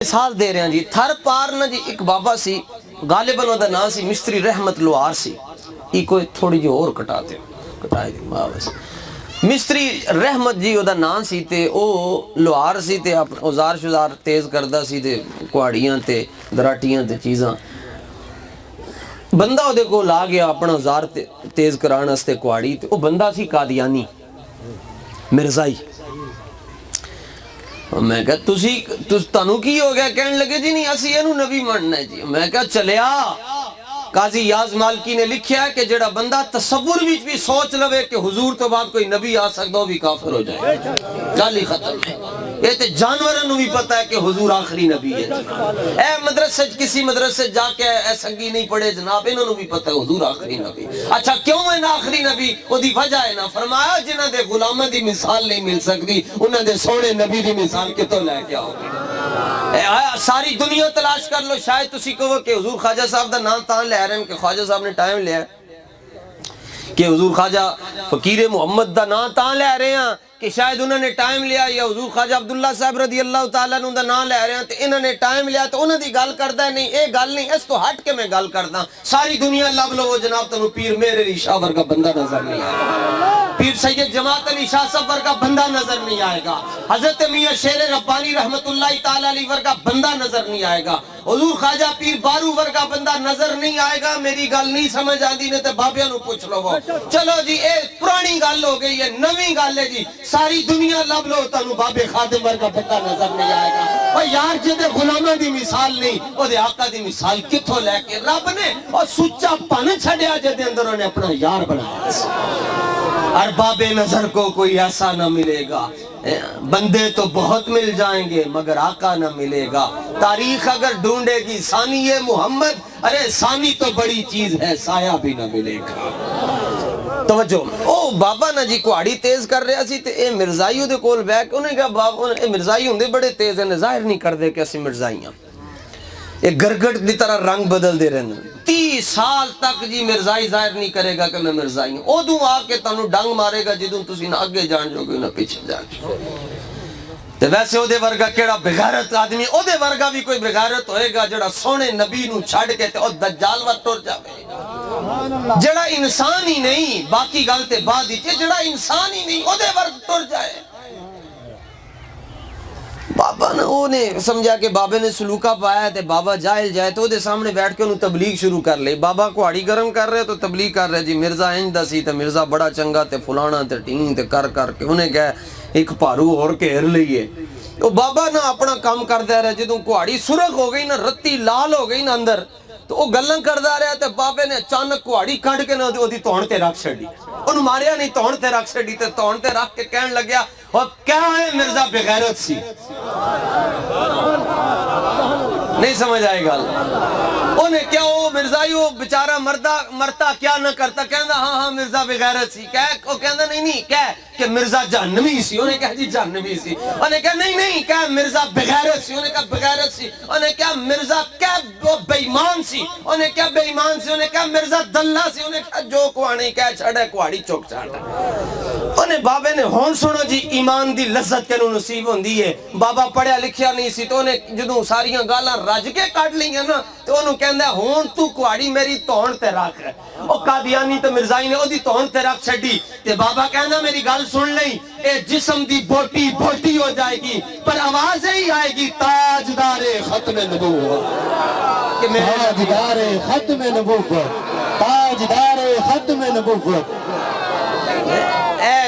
مثال دے رہے ہیں جی تھر پار نہ جی ایک بابا سی غالباً وہ دا نام سی مستری رحمت لوہار سی ای کوئی تھوڑی جی اور کٹائے دی بابا سی مستری رحمت جی وہ دا نام سی تے او لوہار سی تے اوزار شزار تیز کردہ سی تے کوڑیاں تے دراٹیاں تے چیزاں بندہ او دے کو لا گیا اپنا اوزار تیز کرانا ستے کوڑی تے او بندہ سی قادیانی مرزائی میں کہا تانوں کی ہو گیا کہنے لگے جی نہیں اسی اینو نبی ماننا ہے جی میں کہا چلیا قاضی یاز مالکی نے لکھیا ہے کہ جڑا بندہ تصور بھی سوچ لوے کہ حضور تو بعد کوئی نبی آ سکتا ہو بھی کافر ہو جائے گل ہی ختم ہے یہ تے جانوروں بھی پتہ ہے کہ حضور آخری نبی ہے جناب اے مدرسے کسی مدرسے جا کے اے سنگی نہیں پڑھے جناب انہوں نے بھی پتہ ہے حضور آخری نبی اچھا کیوں ہے نا آخری نبی وہ دی وجہ ہے نا فرمایا جنہ دے غلامہ دی مثال نہیں مل سکتی انہوں دے سونے نبی دی مثال کتوں لے کے آؤ ساری دنیا تلاش کر لو شاید تسی کہو کہ حضور خواجہ صاحب دا نام تاں لے رہے ہیں کہ خواجہ صاحب نے ٹائم لیا کہ حضور خواجہ فقیر محمد دا نام تاں لے رہے ہیں کہ شاید انہوں نے ٹائم لیا یا حضور خواجہ عبداللہ صاحب رضی اللہ تعالیٰ نے دا نام لے رہے ہیں تو انہوں نے ٹائم لیا تو انہوں دی گل کردہ نہیں اے گل نہیں اس تو ہٹ کے میں گل کردہ ساری دنیا لب لو جناب تنو پیر میرے علی شاہ ورگا بندہ نظر نہیں آئے گا پیر سید جماعت علی شاہ صاحب ورگا بندہ نظر نہیں آئے گا حضرت میاں شیر ربانی رحمت اللہ تعالیٰ علی ورگا بندہ نظر نہیں آئے گا حضور خواجہ پیر بارو ورگا بندہ نظر نہیں آئے گا میری گل نہیں سمجھ آندی نے تے بابیاں نو پوچھ لو وہ چلو جی اے پرانی گل ہو گئی ہے نویں گل ہے جی ساری دنیا لب لو تانو بابے خادم ورگا بندہ نظر نہیں آئے گا اور یار جدے غلامہ دی مثال نہیں وہ دے آقا دی مثال کتھوں لے کے رب نے اور سچا پن چھڑیا جدے اندر نے اپنا یار بنایا ارباب نظر کو کوئی ایسا نہ ملے گا بندے تو بہت مل جائیں گے مگر آقا نہ ملے گا تاریخ اگر ڈھونڈے گی ثانی محمد ارے ثانی تو بڑی چیز ہے سایہ بھی نہ ملے گا توجہ او بابا نا جی کوڑی تیز کر رہا سی تے اے مرزائی دے کول بیک انہیں کہا بابا اے مرزائی ہوندے بڑے تیز ہیں ظاہر نہیں کر دے کہ اسی مرزائیاں ایک گرگٹ دی طرح رنگ بدل دے رہے ہیں 30 سال تک جی مرزائی ظاہر نہیں کرے گا کہ میں مرزائی ہوں او دوں آ کے تانوں ڈنگ مارے گا جدوں تسی نہ آگے جان جو گے نہ پیچھے جان جو تے ویسے او دے ورگا کیڑا بغیرت آدمی او دے ورگا بھی کوئی بغیرت ہوئے گا جڑا سونے نبی نو چھڑ کے تے او دجال وقت ٹور جاوے جڑا انسان ہی نہیں باقی گلتے بعد ہی جڑا انسان ہی نہیں او دے ورگ ٹور جائے بابا نے وہ نے سمجھا کہ بابے نے سلوکہ پایا ہے بابا جائل جائے تو دے سامنے بیٹھ کے انہوں تبلیغ شروع کر لے بابا کو آڑی گرم کر رہے تو تبلیغ کر رہے جی مرزا انجدہ سی تے مرزا بڑا چنگا تے فلانا تے ٹین تے کر کے انہیں کہا ایک پارو اور کہر لئیے وہ بابا نا اپنا کام کر دے رہے جدوں کوڑی سرخ ہو گئی نا رتی لال ہو گئی نا اندر تو وہ گلن کر دا رہا تے بابے نے اچانک کوڑی کھڑ کے نا دی توڑ تے رکھ چھڑی انہوں ماریا نہیں توڑ تے رکھ چھڑی تے توڑ تے رکھ کے کہن لگیا اور کیا ہے مرزا بغیرت سی نہیں سمجھ آئے گا انہیں کیا وہ مرزائی وہ بچارہ مرتا کیا نہ کرتا کہندہ ہاں مرزا بغیرت سی وہ کہندہ نہیں کہ مرزا جہنمی سی انہیں کہا جی جہنمی سی انہیں کہا نہیں کہا مرزا بغیرت سی انہیں کہا بغیرت سی انہیں کہا مرزا کیا بے ایمان سی انہیں کہا بے ایمان سی انہیں کہا مرزا دلہ سی انہیں کہا جو کوانی کہا چھڑے کواری چوک چھاڑا انہیں بابے نے ہون سنو جی ایمان دی لذت کے نصیب ہوندی ہے بابا پڑھیا لکھیا نہیں سی تو انہیں جدوں ساریاں گالاں رج کے کاٹ لیں نا تو انہوں کہندہ ہے ہون تو کواری میری توڑ تے رکھ ہے او قادیانی تے مرزائی نے او دی توڑ تے رکھ چھڑی تے بابا کہندہ میری گال سن لیں اے جسم دی بوٹی ہو جائے گی پر آواز ہی آئے گی تاجدار ختم نبوت تاجدار ختم نبوت تاجدار ختم نبوت